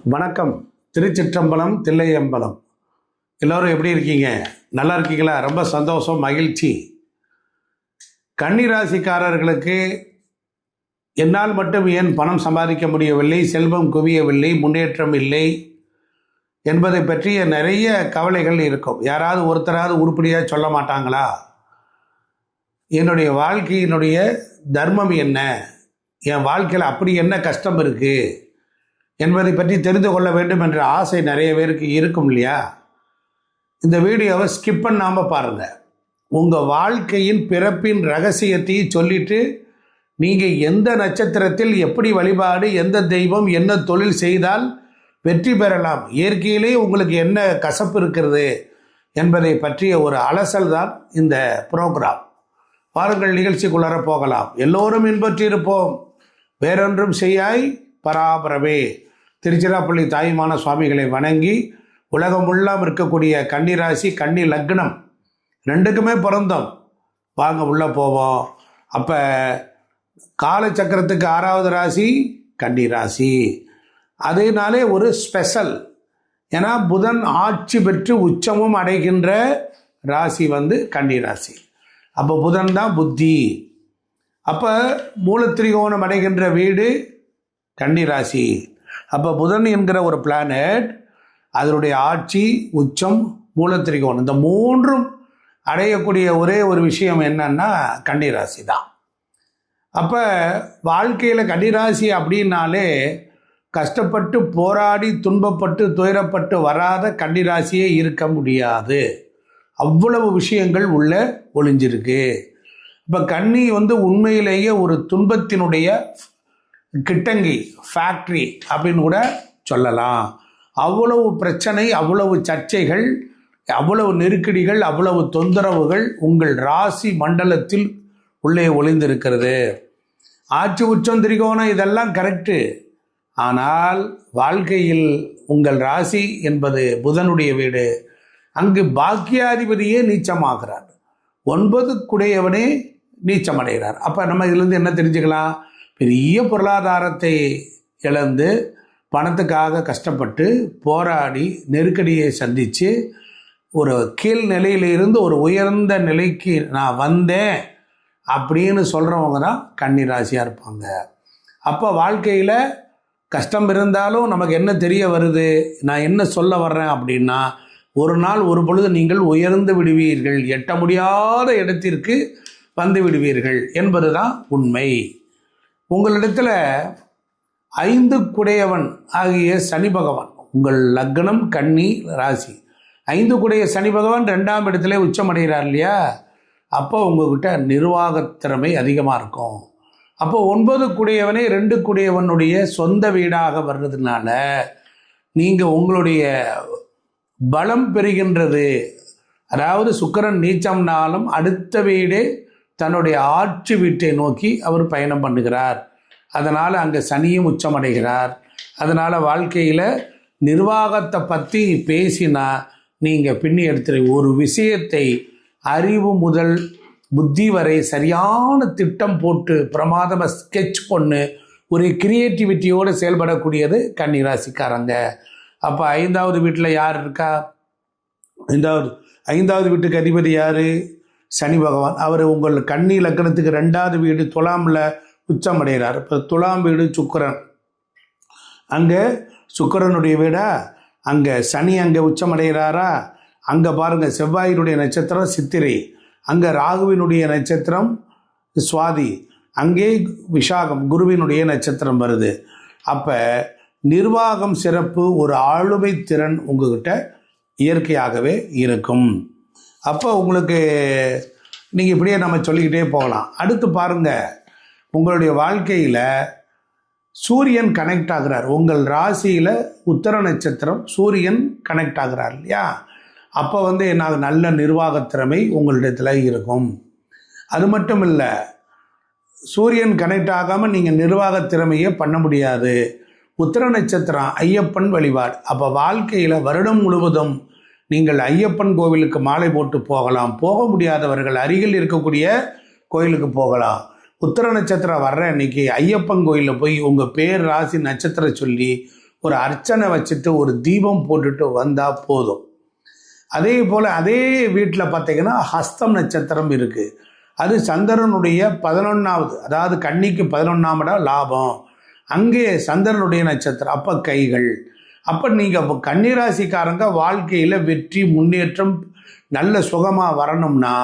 வணக்கம். திருச்சிற்றம்பலம், தில்லையம்பலம். எல்லோரும் எப்படி இருக்கீங்க? நல்லா இருக்கீங்களா? ரொம்ப சந்தோஷம், மகிழ்ச்சி. கன்னிராசிக்காரர்களுக்கு என்னால் மட்டும் ஏன் பணம் சம்பாதிக்க முடியவில்லை, செல்வம் குவியவில்லை, முன்னேற்றம் இல்லை என்பதை பற்றிய நிறைய கவலைகள் இருக்கும். யாராவது ஒருத்தராவது உருப்படியாக சொல்ல மாட்டாங்களா? என்னுடைய வாழ்க்கையினுடைய தர்மம் என்ன, என் வாழ்க்கையில் அப்படி என்ன கஷ்டம் இருக்குது என்பதை பற்றி தெரிந்து கொள்ள வேண்டும் என்ற ஆசை நிறைய பேருக்கு இருக்கும் இல்லையா? இந்த வீடியோவை ஸ்கிப் பண்ணாமல் பாருங்கள். உங்கள் வாழ்க்கையின் பிறப்பின் ரகசியத்தையும் சொல்லிட்டு நீங்கள் எந்த நட்சத்திரத்தில் எப்படி வழிபாடு, எந்த தெய்வம், என்ன தொழில் செய்தால் வெற்றி பெறலாம், இயற்கையிலே உங்களுக்கு என்ன கசப்பு இருக்கிறது என்பதை பற்றிய ஒரு அலசல் தான் இந்த ப்ரோக்ராம். பாருங்கள், நிகழ்ச்சிக்குள்ளார போகலாம். எல்லோரும் இன்பற்றிருப்போம், வேறொன்றும் செய்யாய் பராபரமே. திருச்சிராப்பள்ளி தாயுமான சுவாமிகளை வணங்கி உலகம் முள்ளாம் இருக்கக்கூடிய கன்னிராசி, கன்னி லக்னம் ரெண்டுக்குமே பிறந்தோம். வாங்க உள்ளே போவோம். அப்போ காலச்சக்கரத்துக்கு 6வது ராசி கன்னிராசி. அதனாலே ஒரு ஸ்பெஷல். ஏன்னா புதன் ஆட்சி பெற்று உச்சமும் அடைகின்ற ராசி கன்னிராசி. அப்போ புதன் தான் புத்தி. அப்போ மூலத்திரிகோணம் அடைகின்ற வீடு கன்னிராசி. அப்போ புதன் என்கிற ஒரு பிளானட், அதனுடைய ஆட்சி, உச்சம், மூலத்திரிகோணம், இந்த மூன்றும் அடையக்கூடிய ஒரே ஒரு விஷயம் என்னன்னா கன்னிராசி தான். அப்போ வாழ்க்கையில் கன்னிராசி அப்படின்னாலே கஷ்டப்பட்டு போராடி துன்பப்பட்டு துயரப்பட்டு வராத கன்னிராசியே இருக்க முடியாது. அவ்வளவு விஷயங்கள் உள்ள ஒளிஞ்சிருக்கு. இப்போ கன்னி உண்மையிலேயே ஒரு துன்பத்தினுடைய கிட்டங்கி, ஃபேக்ட்ரி அப்படின்னு கூட சொல்லலாம். அவ்வளவு பிரச்சனை, அவ்வளவு சர்ச்சைகள், அவ்வளவு நெருக்கடிகள், அவ்வளவு தொந்தரவுகள் உங்கள் ராசி மண்டலத்தில் உள்ளே ஒளிந்திருக்கிறது. ஆட்சி, உச்சம், திரிகோணம் இதெல்லாம் கரெக்டு. ஆனால் வாழ்க்கையில் உங்கள் ராசி என்பது புதனுடைய வீடு. அங்கு பாக்கியாதிபதியே நீச்சமாகிறார். 9 குடையவனே நீச்சமடைகிறார். அப்போ நம்ம இதிலிருந்து என்ன தெரிஞ்சுக்கலாம்? பெரிய பொருளாதாரத்தை இழந்து பணத்துக்காக கஷ்டப்பட்டு போராடி நெருக்கடியை சந்தித்து ஒரு கீழ் நிலையிலிருந்து ஒரு உயர்ந்த நிலைக்கு நான் வந்தேன் அப்படின்னு சொல்கிறவங்க தான் கன்னிராசியாக இருப்பாங்க. அப்போ வாழ்க்கையில் கஷ்டம் இருந்தாலும் நமக்கு என்ன தெரிய வருது, நான் என்ன சொல்ல வர்றேன் அப்படின்னா, ஒரு நாள் ஒரு பொழுது நீங்கள் உயர்ந்து விடுவீர்கள், எட்ட முடியாத இடத்திற்கு வந்து விடுவீர்கள் என்பது தான் உண்மை. உங்களிடத்தில் 5 குடையவன் ஆகிய சனி பகவான், உங்கள் லக்னம் கன்னி ராசி, 5 குடைய சனி பகவான் 2ஆம் இடத்துல உச்சமடைகிறார் இல்லையா? அப்போ உங்ககிட்ட நிர்வாகத்திறமை அதிகமாக இருக்கும். அப்போ 9 குடையவனே 2 குடையவனுடைய சொந்த வீடாக வர்றதுனால நீங்கள் உங்களுடைய பலம் பெறுகின்றது. அதாவது சுக்கிரன் நீச்சம்னாலும் அடுத்த வீடே தன்னுடைய ஆட்சி வீட்டை நோக்கி அவர் பயணம் பண்ணுகிறார். அதனால் அங்கே சனியும் உச்சமடைகிறார். அதனால் வாழ்க்கையில் நிர்வாகத்தை பற்றி பேசினா நீங்கள் பின்னி எடுத்துரு. ஒரு விஷயத்தை அறிவு முதல் புத்தி வரை சரியான திட்டம் போட்டு பிரமாதமாக ஸ்கெட்ச் பண்ணு ஒரு கிரியேட்டிவிட்டியோடு செயல்படக்கூடியது கன்னிராசிக்காரங்க. அப்போ 5வது வீட்டில் யார் இருக்கா? 5வது வீட்டுக்கு அதிபதி யார்? சனி பகவான். அவர் உங்கள் கன்னி லக்னத்துக்கு 2வது வீடு துலாமில் உச்சமடைகிறார். இப்போ துலாம் வீடு சுக்கிரன், அங்கே சுக்கிரனுடைய வீடா, அங்கே சனி அங்கே உச்சமடைகிறாரா? அங்கே பாருங்கள், செவ்வாயினுடைய நட்சத்திரம் சித்திரை, அங்கே ராகுவினுடைய நட்சத்திரம் சுவாதி, அங்கே விசாகம் குருவினுடைய நட்சத்திரம் வருது. அப்போ நிர்வாகம் சிறப்பு, ஒரு ஆளுமை திறன் உங்ககிட்ட இயற்கையாகவே இருக்கும். அப்போ உங்களுக்கு நீங்கள் இப்படியே நம்ம சொல்லிக்கிட்டே போகலாம். அடுத்து பாருங்கள், உங்களுடைய வாழ்க்கையில் சூரியன் கனெக்ட் ஆகிறார். உங்கள் ராசியில் உத்தர நட்சத்திரம் சூரியன் கனெக்ட் ஆகிறார் இல்லையா? அப்போ என்ன நல்ல நிர்வாகத்திறமை உங்களிடத்தில் இருக்கும். அது மட்டும் இல்லை, சூரியன் கனெக்ட் ஆகாமல் நீங்கள் நிர்வாகத்திறமையே பண்ண முடியாது. உத்தர நட்சத்திரம் ஐயப்பன் வழிபாடு. அப்போ வாழ்க்கையில் வருடம் முழுவதும் நீங்கள் ஐயப்பன் கோவிலுக்கு மாலை போட்டு போகலாம். போக முடியாதவர்கள் அருகில் இருக்கக்கூடிய கோயிலுக்கு போகலாம். உத்தர நட்சத்திரம் வர்ற அன்னைக்கு ஐயப்பன் கோயிலில் போய் உங்கள் பேர் ராசி நட்சத்திரம் சொல்லி ஒரு அர்ச்சனை வச்சுட்டு ஒரு தீபம் போட்டுட்டு வந்தால் போதும். அதே போல் அதே வீட்டில் பார்த்தீங்கன்னா ஹஸ்தம் நட்சத்திரம் இருக்குது. அது சந்திரனுடைய 11வது, அதாவது கன்னிக்கு 11ஆம் இடம் லாபம். அங்கே சந்திரனுடைய நட்சத்திரம், அப்போ கைகள். அப்போ நீங்கள் கன்னிராசிக்காரங்க வாழ்க்கையில் வெற்றி முன்னேற்றம் நல்ல சுகமாக வரணும்னா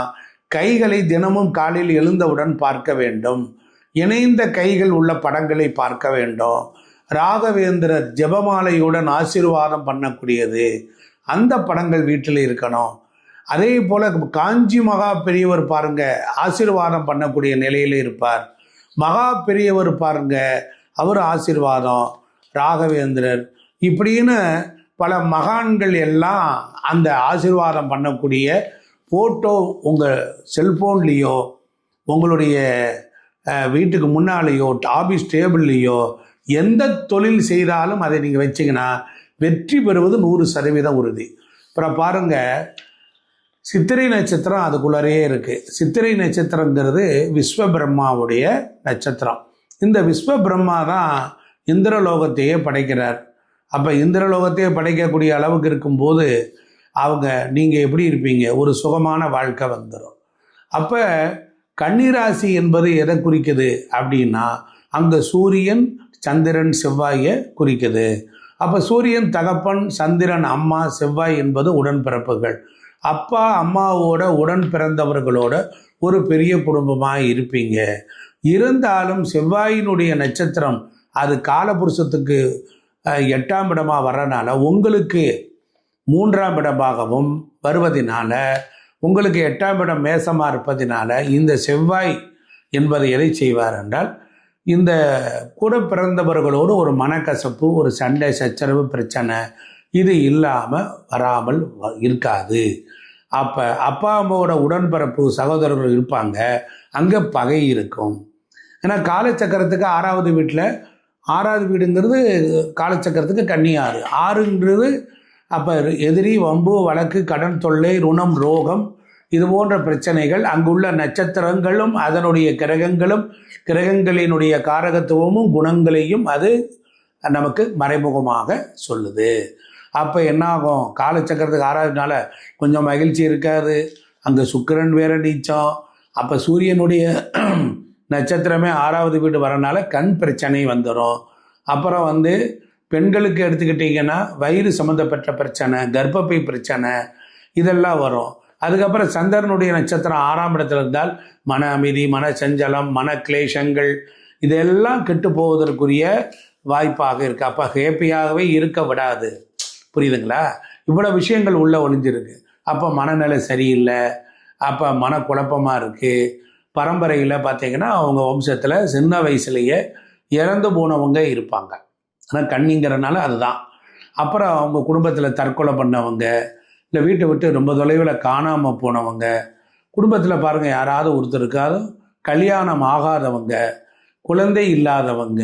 கைகளை தினமும் காலையில் எழுந்தவுடன் பார்க்க வேண்டும். இணைந்த கைகள் உள்ள படங்களை பார்க்க வேண்டும். ராகவேந்திரர் ஜெபமாலையுடன் ஆசீர்வாதம் பண்ணக்கூடியது அந்த படங்கள் வீட்டில் இருக்கணும். அதே போல் காஞ்சி மகா பெரியவர் பாருங்க, ஆசீர்வாதம் பண்ணக்கூடிய நிலையில் இருப்பார். மகா பெரியவர் பாருங்க, அவர் ஆசீர்வாதம், ராகவேந்திரர், இப்படின்னு பல மகான்கள் எல்லாம் அந்த ஆசீர்வாதம் பண்ணக்கூடிய ஃபோட்டோ உங்கள் செல்ஃபோன்லேயோ உங்களுடைய வீட்டுக்கு முன்னாலேயோ ஆஃபீஸ் டேபிள்லேயோ எந்த தொழில் செய்தாலும் அதை நீங்கள் வச்சிங்கன்னா வெற்றி பெறுவது 100% உறுதி. அப்புறம் பாருங்கள், சித்திரை நட்சத்திரம் அதுக்குள்ளரே இருக்குது. சித்திரை நட்சத்திரங்கிறது விஸ்வபிரம்மாவுடைய நட்சத்திரம். இந்த விஸ்வபிரம்மா தான் இந்திரலோகத்தையே படைக்கிறார். அப்போ இந்திரலோகத்தையே படைக்கக்கூடிய அளவுக்கு இருக்கும்போது நீங்கள் எப்படி இருப்பீங்க? ஒரு சுகமான வாழ்க்கை வந்துடும். அப்போ கன்னிராசி என்பது எதை குறிக்குது அப்படின்னா, அங்கே சூரியன், சந்திரன், செவ்வாயை குறிக்குது. அப்போ சூரியன் தகப்பன், சந்திரன் அம்மா, செவ்வாய் என்பது உடன்பிறப்புகள். அப்பா அம்மாவோட உடன் பிறந்தவர்களோட ஒரு பெரிய குடும்பமாக இருப்பீங்க. இருந்தாலும் செவ்வாயினுடைய நட்சத்திரம் அது காலபுருஷத்துக்கு 8ஆம் இடமாக வர்றதுனால உங்களுக்கு 3ஆம் இடமாகவும் வருவதனால, உங்களுக்கு 8ஆம் இடம் மேசமாக இருப்பதினால இந்த செவ்வாய் என்பதை எதை செய்வார் என்றால், இந்த கூட பிறந்தவர்களோடு ஒரு மனக்கசப்பு, ஒரு சண்டை சச்சரவு பிரச்சனை இது இல்லாமல் வராமல் இருக்காது. அப்போ அப்பா அம்மாவோட உடன்பிறப்பு சகோதரர்கள் இருப்பாங்க, அங்கே பகை இருக்கும். ஏன்னா காலச்சக்கரத்துக்கு 6வது வீட்டில், 6வது வீடுங்கிறது காலச்சக்கரத்துக்கு கன்னி 6, 6ங்கிறது அப்போ எதிரி, வம்பு, வழக்கு, கடன் தொல்லை, ருணம், ரோகம், இது போன்ற பிரச்சனைகள். அங்குள்ள நட்சத்திரங்களும் அதனுடைய கிரகங்களினுடைய காரகத்துவமும் குணங்களையும் அது நமக்கு மறைமுகமாக சொல்லுது. அப்போ என்னாகும்? காலச்சக்கரத்துக்கு 6வதுனால கொஞ்சம் மகிழ்ச்சி இருக்காது. அங்கே சுக்கிரன் வேற நீச்சம். அப்போ சூரியனுடைய நட்சத்திரமே 6வது வீடு வரனால கண் பிரச்சனை வந்துடும். அப்புறம் பெண்களுக்கு எடுத்துக்கிட்டிங்கன்னா வயிறு சம்மந்தப்பட்ட பிரச்சனை, கர்ப்பப்பை பிரச்சனை இதெல்லாம் வரும். அதுக்கப்புறம் சந்திரனுடைய நட்சத்திரம் 6ஆம் இடத்துல இருந்தால் மன அமைதி, மன சஞ்சலம், மன கிளேஷங்கள் இதெல்லாம் கெட்டு போவதற்குரிய வாய்ப்பாக இருக்குது. அப்போ ஹேப்பியாகவே இருக்க விடாது. புரியுதுங்களா? இவ்வளோ விஷயங்கள் உள்ளே ஒளிஞ்சிருக்கு. அப்போ மனநிலை சரியில்லை, அப்போ மனக்குழப்பமாக இருக்குது. பரம்பரையில் பார்த்தீங்கன்னா அவங்க வம்சத்தில் சின்ன வயசுலேயே இறந்து போனவங்க இருப்பாங்க. ஆனால் கண்ணிங்கிறனால அதுதான். அப்புறம் அவங்க குடும்பத்தில் தற்கொலை பண்ணவங்க, இல்லை வீட்டை விட்டு ரொம்ப தொலைவில் காணாமல் போனவங்க, குடும்பத்தில் பாருங்கள் யாராவது ஒருத்தருக்காவது கல்யாணம் ஆகாதவங்க, குழந்தை இல்லாதவங்க,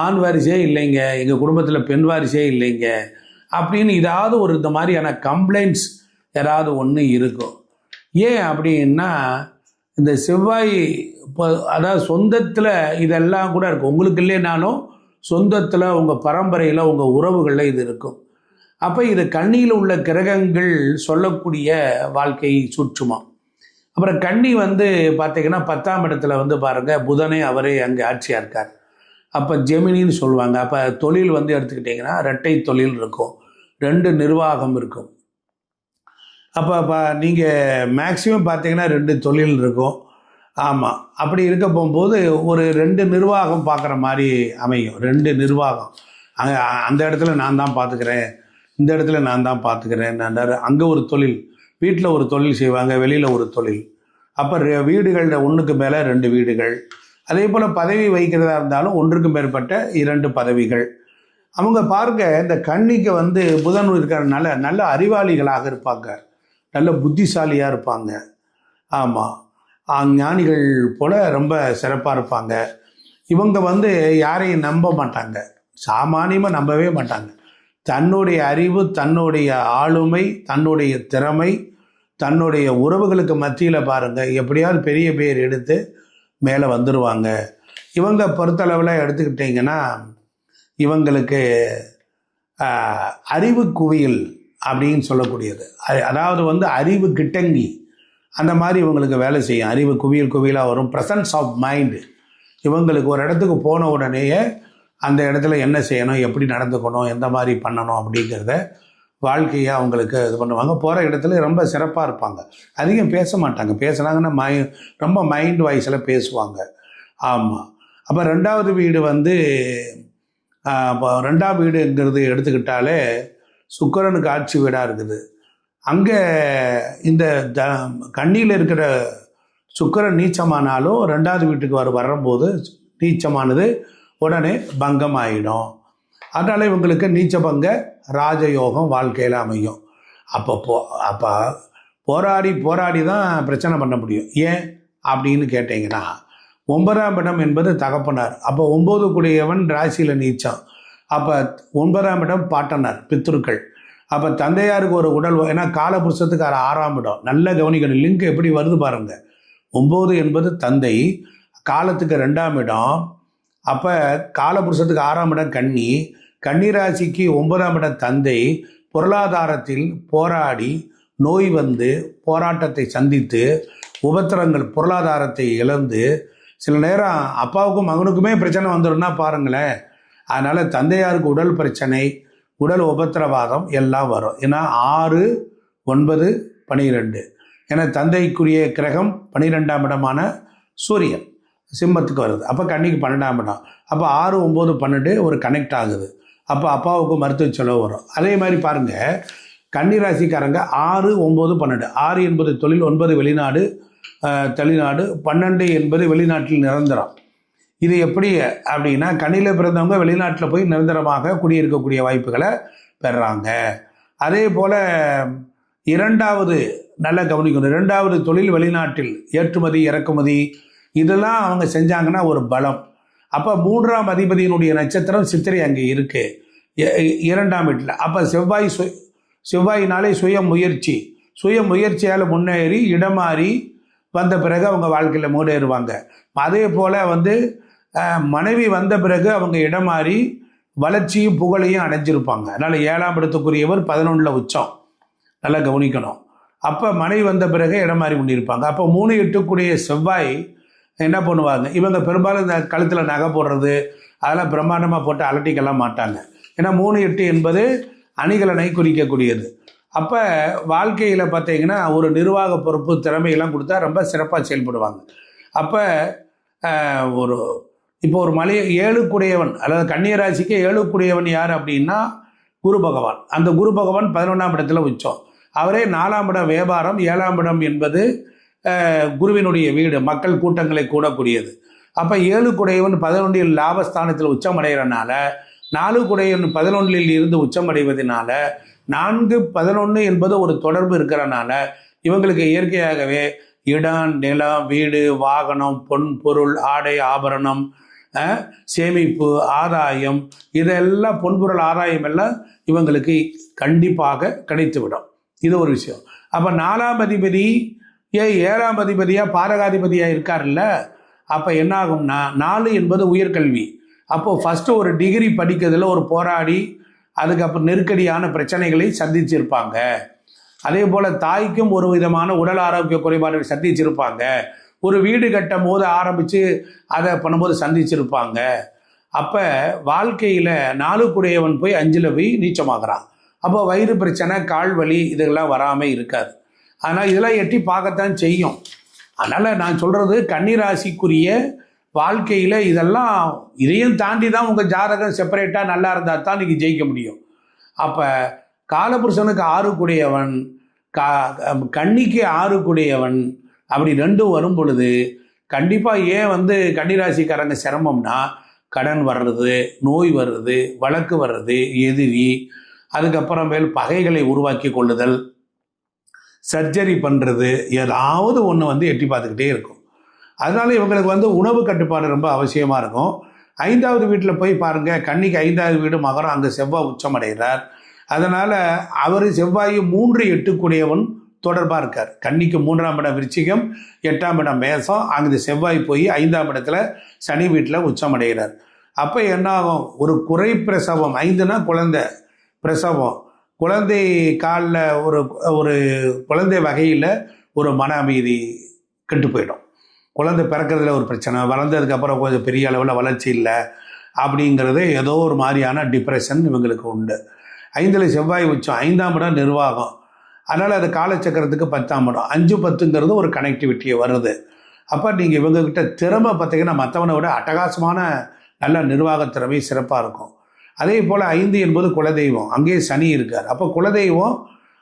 ஆண் வாரிசே இல்லைங்க, எங்கள் குடும்பத்தில் பெண் வாரிசே இல்லைங்க அப்படின்னு ஏதாவது ஒரு இந்த மாதிரியான கம்ப்ளைண்ட்ஸ் ஏதாவது ஒன்று இருக்கும். ஏன் அப்படின்னா, இந்த செவ்வாய் இப்போ அதாவது சொந்தத்தில் இதெல்லாம் கூட இருக்கும். உங்களுக்கு இல்லைனாலும் சொந்தத்தில் உங்கள் பரம்பரையில் உங்கள் உறவுகளில் இது இருக்கும். அப்போ இது கன்னியில் உள்ள கிரகங்கள் சொல்லக்கூடிய வாழ்க்கை சூட்சுமம். அப்புறம் கன்னி பார்த்தீங்கன்னா 10ஆம் இடத்துல பாருங்கள் புதனே அவரே அங்கே ஆட்சியாக இருக்கார். அப்போ ஜெமினின்னு சொல்லுவாங்க. அப்போ தொழில் எடுத்துக்கிட்டிங்கன்னா 2 தொழில் இருக்கும், 2 நிர்வாகம் இருக்கும். அப்போ நீங்கள் மேக்சிமம் பார்த்தீங்கன்னா 2 தொழில் இருக்கும். ஆமாம், அப்படி இருக்க போகும்போது ஒரு 2 நிர்வாகம் பார்க்குற மாதிரி அமையும். 2 நிர்வாகம், அந்த இடத்துல நான் தான் பார்த்துக்கிறேன், இந்த இடத்துல நான் தான் பார்த்துக்கிறேன். அங்கே ஒரு தொழில், வீட்டில் ஒரு தொழில் செய்வாங்க, வெளியில் ஒரு தொழில். அப்போ வீடுகள் ஒன்றுக்கு மேலே 2 வீடுகள். அதே போல் பதவி வகிக்கிறதா இருந்தாலும் 1க்கு மேற்பட்ட 2 பதவிகள். அவங்க பாருங்க, இந்த கன்னிக்கு புதன் இருக்கிறதுனால நல்ல அறிவாளிகளாக இருப்பாங்க, நல்ல புத்திசாலியாக இருப்பாங்க. ஆமாம், ஞானிகள் போல் ரொம்ப சிறப்பாக இருப்பாங்க. இவங்க யாரையும் நம்ப மாட்டாங்க, சாமானியமாக நம்பவே மாட்டாங்க. தன்னுடைய அறிவு, தன்னுடைய ஆளுமை, தன்னுடைய திறமை, தன்னுடைய உறவுகளுக்கு மத்தியில் பாருங்கள் எப்படியாவது பெரிய பேர் எடுத்து மேலே வந்துடுவாங்க. இவங்க பொறுத்தளவில் எடுத்துக்கிட்டிங்கன்னா இவங்களுக்கு அறிவு குவியல் அப்படின்னு சொல்லக்கூடியது. அதாவது வந்து அறிவு கிட்டங்கி அந்த மாதிரி இவங்களுக்கு வேலை செய்யும். அறிவு குவியல் குவியலாக வரும். Presence of mind. இவங்களுக்கு ஒரு இடத்துக்கு போன உடனேயே அந்த இடத்துல என்ன செய்யணும், எப்படி நடந்துக்கணும், எந்த மாதிரி பண்ணணும் அப்படிங்கிறத வாழ்க்கையை அவங்களுக்கு இது பண்ணுவாங்க. போகிற இடத்துல ரொம்ப சிறப்பாக இருப்பாங்க. அதிகம் பேச மாட்டாங்க. பேசுனாங்கன்னா ரொம்ப மைண்ட் வாய்ஸில் பேசுவாங்க. ஆமாம். அப்போ ரெண்டாவது வீடு வந்து ரெண்டாம் வீடுங்கிறது எடுத்துக்கிட்டாலே சுக்கிரனுக்கு ஆட்சி வீடாக இருக்குது. அங்கே இந்த கன்னியில் இருக்கிற சுக்கிரன் நீச்சமானாலும் ரெண்டாவது வீட்டுக்கு வரும்போது நீச்சமானது உடனே பங்கம் ஆகிடும். அதனால் இவங்களுக்கு நீச்சபங்க ராஜயோகம் வாழ்க்கையில் அமையும். அப்போ போராடி தான் பிரச்சனை பண்ண முடியும். ஏன் அப்படின்னு கேட்டிங்கன்னா 9ஆம் இடம் என்பது தகப்பனார். அப்போ 9 கூடியவன் ராசியில் நீச்சம். அப்போ 9ஆம் இடம் பாட்டனார், பித்ருக்கள். அப்போ தந்தையாருக்கு ஒரு உடல், ஏன்னா காலபுருஷத்துக்கு 6ஆம் இடம். நல்ல கவனிக்கணும், லிங்க் எப்படி வருது பாருங்க. 9 என்பது தந்தை, காலத்துக்கு 2ஆம் இடம். அப்போ காலபுருஷத்துக்கு 6ஆம் இடம் கன்னி ராசிக்கு 9ஆம் இடம் தந்தை. பொருளாதாரத்தில் போராடி நோய் வந்து போராட்டத்தை சந்தித்து உபத்திரங்கள், பொருளாதாரத்தை இழந்து சில நேரம் அப்பாவுக்கும் மகனுக்குமே பிரச்சனை வந்துடும்னா பாருங்களேன். அதனால் தந்தையாருக்கு உடல் பிரச்சனை, உடல் உபத்திரவாதம் எல்லாம் வரும். ஏன்னா 6, 9, 12. ஏன்னா தந்தைக்குரிய கிரகம் 12ஆம் இடமான சூரியன் சிம்மத்துக்கு வருது. அப்போ கன்னிக்கு 12ஆம் இடம். அப்போ 6, 9, 12 ஒரு கனெக்ட் ஆகுது. அப்போ அப்பாவுக்கு மருத்துவ செலவு வரும். அதே மாதிரி பாருங்கள், கன்னி ராசிக்காரங்க 6, 9, 12. 6 என்பது தொழில், 9 வெளிநாடு வெளிநாடு, 12 என்பது வெளிநாட்டில் நிரந்தரம். இது எப்படி அப்படின்னா, கன்னியில் பிறந்தவங்க வெளிநாட்டில் போய் நிரந்தரமாக குடியிருக்கக்கூடிய வாய்ப்புகளை பெறாங்க. அதே போல் இரண்டாவது நல்லா கவனிக்கணும், இரண்டாவது தொழில் வெளிநாட்டில் ஏற்றுமதி இறக்குமதி இதெல்லாம் அவங்க செஞ்சாங்கன்னா ஒரு பலம். அப்போ 3ஆம் அதிபதியினுடைய நட்சத்திரம் சித்திரை அங்கே இருக்கு 2ஆம் வீட்டில். அப்போ செவ்வாயினாலே சுய முயற்சியால் முன்னேறி இடமாறி வந்த பிறகு அவங்க வாழ்க்கையில் முன்னேறுவாங்க. அதே போல் வந்து மனைவி வந்த பிறகு அவங்க இடமாறி வளர்ச்சியும் புகழையும் அடைஞ்சிருப்பாங்க. அதனால் 7ஆம் இடத்துக்குரியவர் 11 உச்சம், நல்லா கவனிக்கணும். அப்போ மனைவி வந்த பிறகு இடமாறி பண்ணியிருப்பாங்க. அப்போ 3, 8 செவ்வாய் என்ன பண்ணுவாங்க, இவங்க பெரும்பாலும் இந்த கழுத்தில் நகை போடுறது அதெல்லாம் பிரம்மாண்டமாக போட்டு அலட்டிக்கெல்லாம் மாட்டாங்க. ஏன்னா 3, 8 என்பது அணிகலனை குறிக்கக்கூடியது. அப்போ வாழ்க்கையில் பார்த்தீங்கன்னா ஒரு நிர்வாக பொறுப்பு திறமையெல்லாம் கொடுத்தா ரொம்ப சிறப்பாக செயல்படுவாங்க. அப்போ இப்போ ஒரு 7 கூடியவன், அதாவது கன்னியராசிக்கு 7 கூடியவன் யார் அப்படின்னா குரு பகவான். அந்த குரு பகவான் 11ஆம் இடத்துல உச்சம். அவரே 4ஆம் இடம் வியாபாரம், 7ஆம் இடம் என்பது குருவினுடைய வீடு, மக்கள் கூட்டங்களை கூடக்கூடியது. அப்போ 7 கூடையவன் 11 லாபஸ்தானத்தில் உச்சம் அடைகிறனால, 4 கூடையவன் 11 இருந்து உச்சம் அடைவதனால 4, 11 என்பது ஒரு தொடர்பு இருக்கிறனால இவங்களுக்கு இயற்கையாகவே இடம், நிலம், வீடு, வாகனம், பொன் பொருள், ஆடை ஆபரணம், சேமிப்பு, ஆதாயம், இதெல்லாம் பொன்பொருள் ஆதாயம் எல்லாம் இவங்களுக்கு கண்டிப்பாக கிடைத்துவிடும். இது ஒரு விஷயம். அப்போ 4ஆம் அதிபதி 7ஆம் அதிபதியாக பாரகாதிபதியாக இருக்கார்ல, அப்போ என்ன ஆகும்னா 4 என்பது உயர்கல்வி. அப்போது ஃபஸ்ட்டு ஒரு டிகிரி படிக்கிறதுல ஒரு போராடி அதுக்கப்புறம் நெருக்கடியான பிரச்சனைகளை சந்திச்சிருப்பாங்க. அதே போல் தாய்க்கும் ஒரு விதமான உடல் ஆரோக்கிய குறைபாடுகளை சந்திச்சிருப்பாங்க. ஒரு வீடு கட்டும் போது ஆரம்பித்து அதை பண்ணும்போது சந்திச்சிருப்பாங்க. அப்போ வாழ்க்கையில் 4 கூடையவன் போய் 5ல் போய் நீச்சமாகறான். அப்போ வயிறு பிரச்சனை, கால் வலி இதெல்லாம் வராமல் இருக்காது. ஆனால் இதெல்லாம் எட்டி பார்க்கத்தான் செய்யும். அதனால் நான் சொல்கிறது, கன்னிராசிக்குரிய வாழ்க்கையில் இதையும் தாண்டி தான் உங்கள் ஜாதகம் செப்பரேட்டாக நல்லா இருந்தால் தான் நீங்கள் ஜெயிக்க முடியும். அப்போ காலபுருஷனுக்கு 6 கூடியவன், கன்னிக்கு 6 கூடியவன், அப்படி 2 வரும் பொழுது கண்டிப்பாக ஏன் வந்து கன்னிராசிக்காரங்க சிரமம்னா, கடன் வர்றது, நோய் வர்றது, வழக்கு வர்றது, எதிரி, அதுக்கப்புறமேல் பகைகளை உருவாக்கி கொள்ளுதல், சர்ஜரி பண்ணுறது, ஏதாவது ஒன்று வந்து எட்டி பார்த்துக்கிட்டே இருக்கும். அதனால இவங்களுக்கு வந்து உணவு கட்டுப்பாடு ரொம்ப அவசியமாக இருக்கும். 5ஆவது வீட்டில் போய் பாருங்கள், கன்னிக்கு 5ஆவது வீடு மகரம், அங்கே செவ்வாய் உச்சம் அடைகிறார். அதனால் அவர் செவ்வாய் 3, 8 கூடியவன் தொடர்பாக இருக்கார். கன்னிக்கு 3ஆம் இடம் விருச்சிகம், 8ஆம் இடம் மேசம், அங்கே செவ்வாய் போய் 5ஆம் இடத்துல சனி வீட்டில் உச்சம் அடைகிறார். அப்போ என்ன ஆகும், ஒரு குறை பிரசவம், 5னா குழந்தை, பிரசவம், குழந்தை காலில் ஒரு ஒரு குழந்தை வகையில் ஒரு மன அமைதி கெட்டு போயிடும். குழந்தை பிறக்கிறதுல ஒரு பிரச்சனை, வளர்ந்ததுக்கப்புறம் கொஞ்சம் பெரிய அளவில் வளர்ச்சி இல்லை அப்படிங்கிறது ஏதோ ஒரு மாதிரியான டிப்ரெஷன் இவங்களுக்கு உண்டு. 5ல் செவ்வாய் உச்சம், 5ஆம் இடம் நிர்வாகம், அதனால் அது காலச்சக்கரத்துக்கு 10ஆம் இடம். 5-10ங்கிறது ஒரு கனெக்டிவிட்டியை வருது. அப்போ நீங்கள் இவங்கக்கிட்ட திறமை பார்த்தீங்கன்னா மற்றவனை விட அட்டகாசமான நல்ல நிர்வாக திறமை சிறப்பாக இருக்கும். அதே போல் 5 என்பது குலதெய்வம், அங்கேயே சனி இருக்கார். அப்போ குலதெய்வம்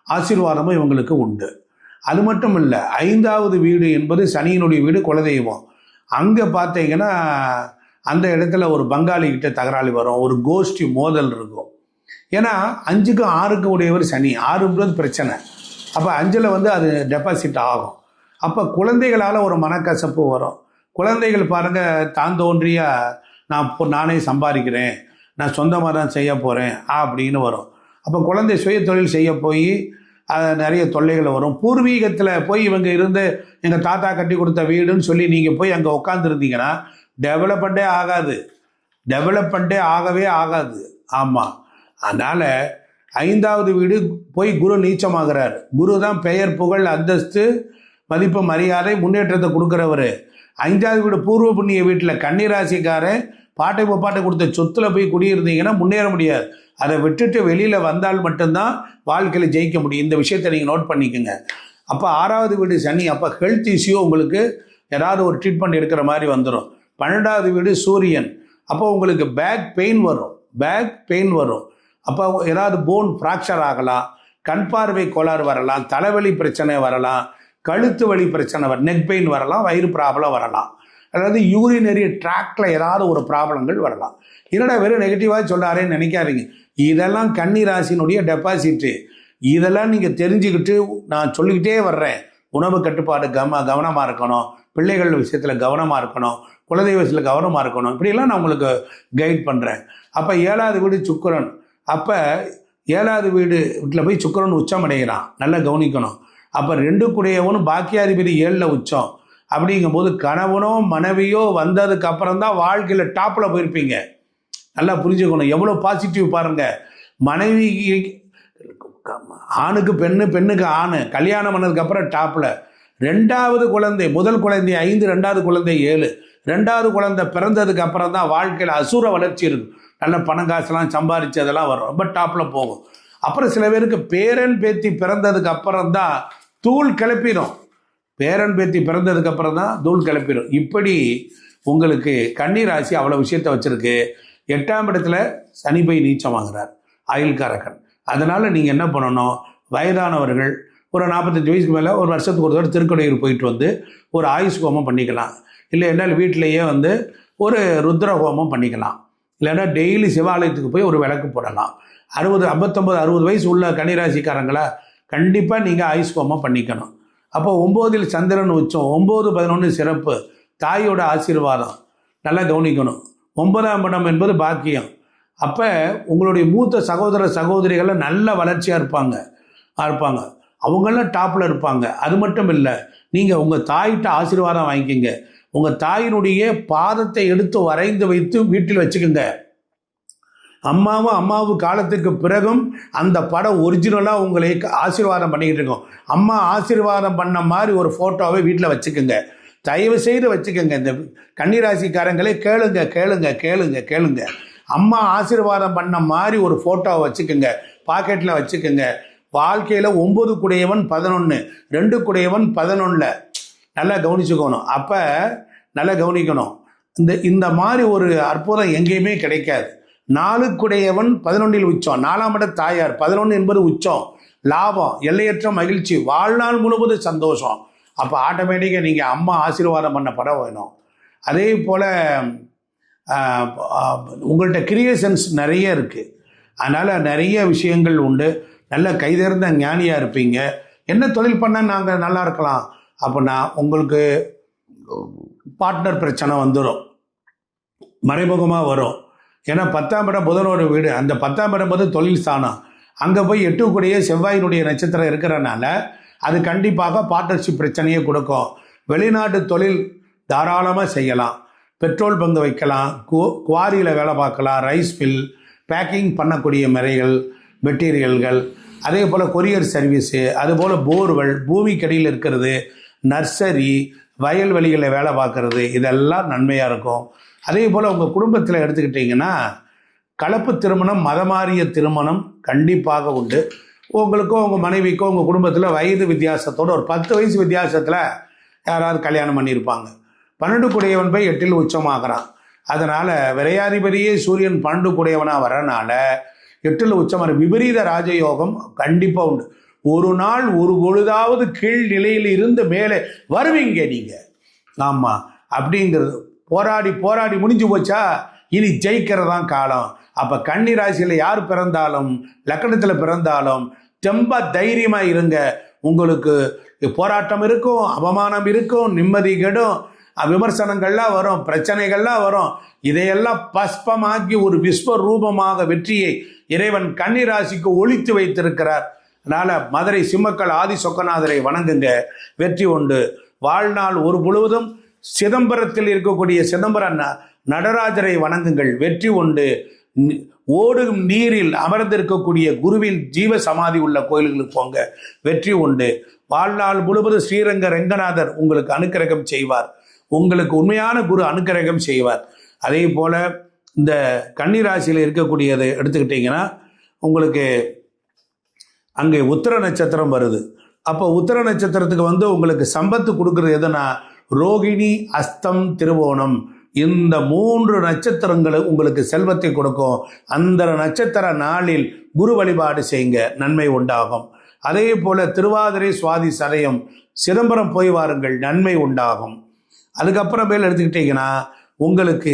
ஆசீர்வாதமும் இவங்களுக்கு உண்டு. அது மட்டும் இல்லை, 5வது வீடு என்பது சனியினுடைய வீடு, குலதெய்வம். அங்கே பார்த்தீங்கன்னா அந்த இடத்துல ஒரு பங்காளிகிட்ட தகராறு வரும், ஒரு கோஷ்டி மோதல் இருக்கும். ஏன்னா 5க்கும் 6க்கும் உடையவர் சனி, 6ன்றது பிரச்சனை. அப்போ 5ல் அது டெபாசிட் ஆகும். அப்போ குழந்தைகளால் ஒரு மனக்கசப்பு வரும். குழந்தைகள் பாருங்கள், தான் தோன்றிய நானே சம்பாதிக்கிறேன், நான் சொந்தமாக தான் செய்ய போகிறேன் அப்படின்னு வரும். அப்போ குழந்தை சுய தொழில் செய்ய போய் நிறைய தொல்லைகள் வரும். பூர்வீகத்தில் போய் இவங்க இருந்து எங்கள் தாத்தா கட்டி கொடுத்த வீடுன்னு சொல்லி நீங்கள் போய் அங்கே உட்காந்துருந்தீங்கன்னா டெவலப்மெண்ட்டே ஆகவே ஆகாது. ஆமாம், அதனால் 5வது வீடு போய் குரு நீச்சமாகிறார். குரு தான் பெயர், புகழ், அந்தஸ்து, மதிப்பு, மரியாதை, முன்னேற்றத்தை கொடுக்குறவர். 5வது வீடு பூர்வ புண்ணிய வீட்டில் கன்னிராசிக்காரன் பாட்டை முப்பாட்டை கொடுத்த சொத்துல போய் குடியிருந்தீங்கன்னா முன்னேற முடியாது. அதை விட்டுட்டு வெளியில் வந்தால் மட்டும்தான் வாழ்க்கையில் ஜெயிக்க முடியும். இந்த விஷயத்தை நீங்கள் நோட் பண்ணிக்கோங்க. அப்போ 6வது வீடு சனி, அப்போ ஹெல்த் இஷ்யூ உங்களுக்கு ஏதாவது ஒரு ட்ரீட்மெண்ட் எடுக்கிற மாதிரி வந்துடும். 12வது வீடு சூரியன், அப்போ உங்களுக்கு பேக் பெயின் வரும். அப்போ ஏதாவது போன் ஃப்ராக்சர் ஆகலாம், கண் பார்வை கோளாறு வரலாம், தலைவலி பிரச்சனை வரலாம், கழுத்து வலி பிரச்சனை நெக் பெயின் வரலாம், வயிறு ப்ராப்ளம் வரலாம், அதாவது யூரினரி ட்ராக்டில் ஏதாவது ஒரு ப்ராப்ளங்கள் வரலாம். என்னடா வெறும் நெகட்டிவாக சொல்கிறாரேன்னு நினைக்காதீங்க. இதெல்லாம் கன்னி ராசினுடைய டெபாசிட்டு. இதெல்லாம் நீங்கள் தெரிஞ்சுக்கிட்டு நான் சொல்லிக்கிட்டே வர்றேன். உணவு கட்டுப்பாடு கவனமாக இருக்கணும், பிள்ளைகள் விஷயத்தில் கவனமாக இருக்கணும், குலதெய்வ விஷயத்தில் கவனமாக இருக்கணும், இப்படியெல்லாம் நான் உங்களுக்கு கைட் பண்ணுறேன். அப்போ 7வது வீடு சுக்கிரன். அப்போ 7வது வீட்டில் போய் சுக்கிரன் உச்சம் அடைகிறான், நல்லா கவனிக்கணும். அப்போ 2 பாக்கியாதிபதி 7ல் உச்சம். அப்படிங்கும்போது கணவனோ மனைவியோ வந்ததுக்கு அப்புறம் தான் வாழ்க்கையில் டாப்பில் போயிருப்பீங்க. நல்லா புரிஞ்சுக்கணும். எவ்வளோ பாசிட்டிவ் பாருங்கள். மனைவி ஆணுக்கு பெண்ணு, பெண்ணுக்கு ஆண், கல்யாணம் பண்ணதுக்கப்புறம் டாப்பில். 2வது குழந்தை, முதல் குழந்தை 5, 2வது குழந்தை 7, 2வது குழந்தை பிறந்ததுக்கு அப்புறம் தான் வாழ்க்கையில் அசுர வளர்ச்சி இருக்கும். நல்ல பணம் காசுலாம் சம்பாதிச்சு அதெல்லாம் வரும், ரொம்ப டாப்பில் போகும். அப்புறம் சில பேருக்கு பேரன் பேத்தி பிறந்ததுக்கு அப்புறம் தான் தூள் கிளப்பிடும். பேரன் பேத்தி பிறந்ததுக்கு அப்புறம் தான் தூள் கிளப்பிடும். இப்படி உங்களுக்கு கன்னி ராசி அவ்வளோ விஷயத்தை வச்சுருக்கு. 8ஆம் இடத்துல சனி போய் நீச்சமாகிறார், ஆயுள்காரகன். அதனால் நீங்கள் என்ன பண்ணணும், வயதானவர்கள் ஒரு 45 வயசுக்கு மேலே ஒரு வருஷத்துக்கு ஒரு தடவை திருக்கடையூர் போயிட்டு வந்து ஒரு ஆயுஷ் ஹோமம் பண்ணிக்கலாம். இல்லை என்றால் வீட்டிலேயே ஒரு ருத்ர ஹோமம் பண்ணிக்கலாம். இல்லைன்னா டெய்லி சிவாலயத்துக்கு போய் ஒரு விளக்கு போடலாம். 59 வயசு உள்ள கன்னிராசிக்காரங்களா கண்டிப்பாக நீங்கள் ஆயுஷ் ஹோமம் பண்ணிக்கணும். அப்போ 9ல் சந்திரன் உச்சம், 9, 11 சிறப்பு, தாயோட ஆசீர்வாதம் நல்லா கவனிக்கணும். 9ஆம் இடம் என்பது பாக்கியம். அப்போ உங்களுடைய மூத்த சகோதர சகோதரிகள்லாம் நல்ல வளர்ச்சியாக இருப்பாங்க. அவங்களாம் டாப்பில் இருப்பாங்க. அது மட்டும் இல்லை, நீங்கள் உங்கள் தாயிட்ட ஆசீர்வாதம் வாங்கிக்கோங்க. உங்கள் தாயினுடைய பாதத்தை எடுத்து வரைந்து வைத்து வீட்டில் வச்சுக்கோங்க. அம்மாவு காலத்துக்கு பிறகும் அந்த படம் ஒரிஜினலாக உங்களை ஆசீர்வாதம் பண்ணிக்கிட்டு இருக்கோம். அம்மா ஆசீர்வாதம் பண்ண மாதிரி ஒரு ஃபோட்டோவை வீட்டில் வச்சுக்கோங்க, தயவு செய்து வச்சுக்கோங்க. இந்த கன்னிராசிக்காரங்களே கேளுங்க. அம்மா ஆசீர்வாதம் பண்ண மாதிரி ஒரு ஃபோட்டோவை வச்சுக்கோங்க, பாக்கெட்டில் வச்சுக்கோங்க. வாழ்க்கையில் 9 குடையவன் 11, 2 குடையவன் 11 நல்லா கவனிச்சுக்கணும். அப்போ நல்லா கவனிக்கணும். இந்த மாதிரி ஒரு அற்புதம் எங்கேயுமே கிடைக்காது. 4 குடையவன் 11ல் உச்சம், 4ஆம் இட தாயார், 11 என்பது உச்சம், லாபம், எல்லையற்ற மகிழ்ச்சி, வாழ்நாள் முழுவதும் சந்தோஷம். அப்போ ஆட்டோமேட்டிக்காக நீங்கள் அம்மா ஆசீர்வாதம் பண்ண படம் வேணும். அதே போல் உங்கள்கிட்ட கிரியேஷன்ஸ் நிறைய இருக்குது. அதனால் நிறைய விஷயங்கள் உண்டு. நல்ல கைதேர்ந்த ஞானியாக இருப்பீங்க. என்ன தொழில் பண்ணால் நாங்கள் நல்லா இருக்கலாம். அப்போ உங்களுக்கு பார்ட்னர் பிரச்சனை வந்துடும், மறைமுகமாக வரும். ஏன்னா 10ஆம் இடம் புதனோட வீடு, அந்த 10ஆம் இடம் போது தொழில் ஸ்தானம். அங்கே போய் 8 கூடிய செவ்வாயினுடைய நட்சத்திரம் இருக்கிறனால அது கண்டிப்பாக பார்ட்னர்ஷிப் பிரச்சனையை கொடுக்கும். வெளிநாட்டு தொழில் தாராளமாக செய்யலாம். பெட்ரோல் பங்கு வைக்கலாம், குவாரியில் வேலை பார்க்கலாம், ரைஸ் மில், பேக்கிங் பண்ணக்கூடிய முறைகள், மெட்டீரியல்கள், அதே போல் கொரியர் சர்வீஸு, அதுபோல் போர்வெல், பூமிக்கடியில் இருக்கிறது, நர்சரி, வயல்வெளிகளில் வேலை பார்க்குறது, இதெல்லாம் நன்மையாக இருக்கும். அதே போல் உங்கள் குடும்பத்தில் எடுத்துக்கிட்டிங்கன்னா கலப்பு திருமணம், மதமாறிய திருமணம் கண்டிப்பாக உண்டு. உங்களுக்கும் உங்கள் மனைவிக்கும் உங்கள் குடும்பத்தில் வயது வித்தியாசத்தோடு ஒரு 10 வயசு வித்தியாசத்தில் யாராவது கல்யாணம் பண்ணியிருப்பாங்க. 12 கூடையவன் போய் 8 உச்சமாகறான். அதனால் விரையாதிபதியே சூரியன் 12 கூடையவனாக வரனால 8 உச்சமாக விபரீத ராஜயோகம் கண்டிப்பாக உண்டு. ஒரு நாள் ஒரு பொழுதாவது கீழ் நிலையில் இருந்து மேலே வருவீங்க நீங்கள். ஆமாம், அப்படிங்கிறது போராடி போராடி முடிஞ்சு போச்சா, இனி ஜெயிக்கிறதான் காலம். அப்போ கன்னி ராசியில் யார் பிறந்தாலும், லக்கணத்தில் பிறந்தாலும் ரொம்ப தைரியமாக இருங்க. உங்களுக்கு போராட்டம் இருக்கும், அவமானம் இருக்கும், நிம்மதி கெடும், விமர்சனங்கள்லாம் வரும், பிரச்சனைகள்லாம் வரும். இதையெல்லாம் பஸ்பமாக்கி ஒரு விஸ்வரூபமாக வெற்றியை இறைவன் கன்னி ராசிக்கு ஒளித்து வைத்திருக்கிறார். அதனால் மதுரை சிம்மக்கல் ஆதி சொக்கநாதரை வணங்குங்க, வெற்றி உண்டு. வாழ்நாள் ஒரு பொழுவதும் சிதம்பரத்தில் இருக்கக்கூடிய சிதம்பர நடராஜரை வணங்குங்கள், வெற்றி உண்டு. ஓடும் நீரில் அமர்ந்திருக்கக்கூடிய குருவின் ஜீவ சமாதி உள்ள கோயில்களுக்கு போங்க, வெற்றி உண்டு. வாழ்நாள் முழுவதும் ஸ்ரீரங்க ரங்கநாதர் உங்களுக்கு அனுக்கிரகம் செய்வார். உங்களுக்கு உண்மையான குரு அனுக்கிரகம் செய்வார். அதே போல் இந்த கன்னிராசியில் இருக்கக்கூடியதை எடுத்துக்கிட்டிங்கன்னா உங்களுக்கு அங்கே உத்திர நட்சத்திரம் வருது. அப்போ உத்திர நட்சத்திரத்துக்கு உங்களுக்கு சம்பத்து கொடுக்குறது எதுனா ரோகிணி, அஸ்தம், திருவோணம், இந்த 3 நட்சத்திரங்களும் உங்களுக்கு செல்வத்தை கொடுக்கும். அந்த நட்சத்திர நாளில் குரு வழிபாடு செய்யுங்க, நன்மை உண்டாகும். அதே போல திருவாதிரை, சுவாதி, சதயம், சிதம்பரம் போய் வாருங்கள், நன்மை உண்டாகும். அதுக்கப்புறமேல் எடுத்துக்கிட்டிங்கன்னா உங்களுக்கு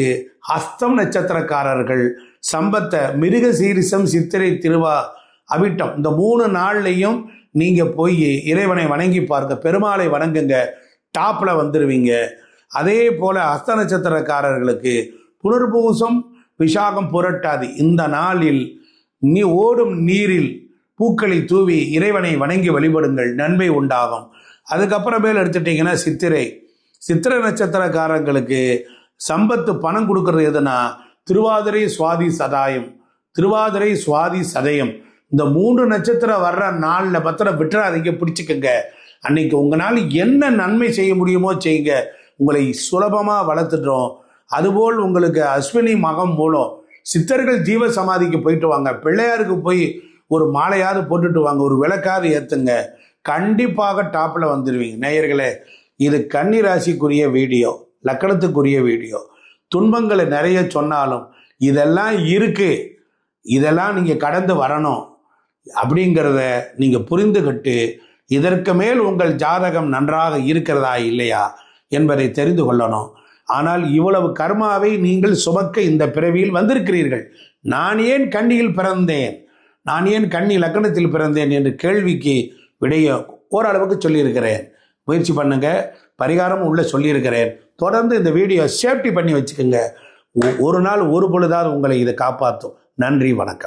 ஹஸ்தம் நட்சத்திரக்காரர்கள் சம்பத்தை, மிருக சீரிசம், சித்திரை, திருவா, அவிட்டம், இந்த 3 நாள்லையும் நீங்கள் போய் இறைவனை வணங்கி பாருங்க, பெருமாளை வணங்குங்க, டாப்பில் வந்துடுவீங்க. அதே போல் ஹஸ்த நட்சத்திரக்காரர்களுக்கு புனர்பூசம், விசாகம், புரட்டாதி, இந்த நாளில் நீ ஓடும் நீரில் பூக்களை தூவி இறைவனை வணங்கி வழிபடுங்கள், நன்மை உண்டாகும். அதுக்கப்புறமேல் எடுத்துட்டிங்கன்னா சித்திரை நட்சத்திரக்காரங்களுக்கு சம்பத்து பணம் கொடுக்கறது எதுனா திருவாதிரை, சுவாதி, சதாயம், திருவாதிரை, சுவாதி, சதயம், இந்த 3 நட்சத்திரம் வர்ற நாளில் பத்திரம் விட்டுறாதீங்க, பிடிச்சிக்கங்க. அன்னைக்கு உங்களால் என்ன நன்மை செய்ய முடியுமோ செய்யுங்க, உங்களை சுலபமாக வளர்த்துட்டோம். அதுபோல் உங்களுக்கு அஸ்வினி மகம் மூலம் சித்தர்கள் ஜீவ சமாதிக்கு போயிட்டு வாங்க, பிள்ளையாருக்கு போய் ஒரு மாலையாவது போட்டுட்டு வாங்க, ஒரு விளக்காவது ஏற்றுங்க, கண்டிப்பாக டாப்பில் வந்துடுவீங்க. நேயர்களே, இது கன்னி ராசிக்குரிய வீடியோ, லக்கணத்துக்குரிய வீடியோ. துன்பங்களை நிறைய சொன்னாலும் இதெல்லாம் இருக்கு, இதெல்லாம் நீங்கள் கடந்து வரணும் அப்படிங்கிறத நீங்கள் புரிந்துகிட்டு இதற்கு மேல் உங்கள் ஜாதகம் நன்றாக இருக்கிறதா இல்லையா என்பதை தெரிந்து கொள்ளணும். ஆனால் இவ்வளவு கர்மாவை நீங்கள் சுமக்க இந்த பிறவியில் வந்திருக்கிறீர்கள். நான் ஏன் கன்னியில் பிறந்தேன், நான் ஏன் கன்னி லக்கணத்தில் பிறந்தேன் என்று கேள்விக்கு விடைய ஓரளவுக்கு சொல்லியிருக்கிறேன். முயற்சி பண்ணுங்க, பரிகாரம் உள்ள சொல்லியிருக்கிறேன். தொடர்ந்து இந்த வீடியோ சேஃப்டி பண்ணி வச்சுக்கோங்க. ஒரு நாள் ஒரு பொழுதாவது உங்களை இதை காப்பாற்றும். நன்றி, வணக்கம்.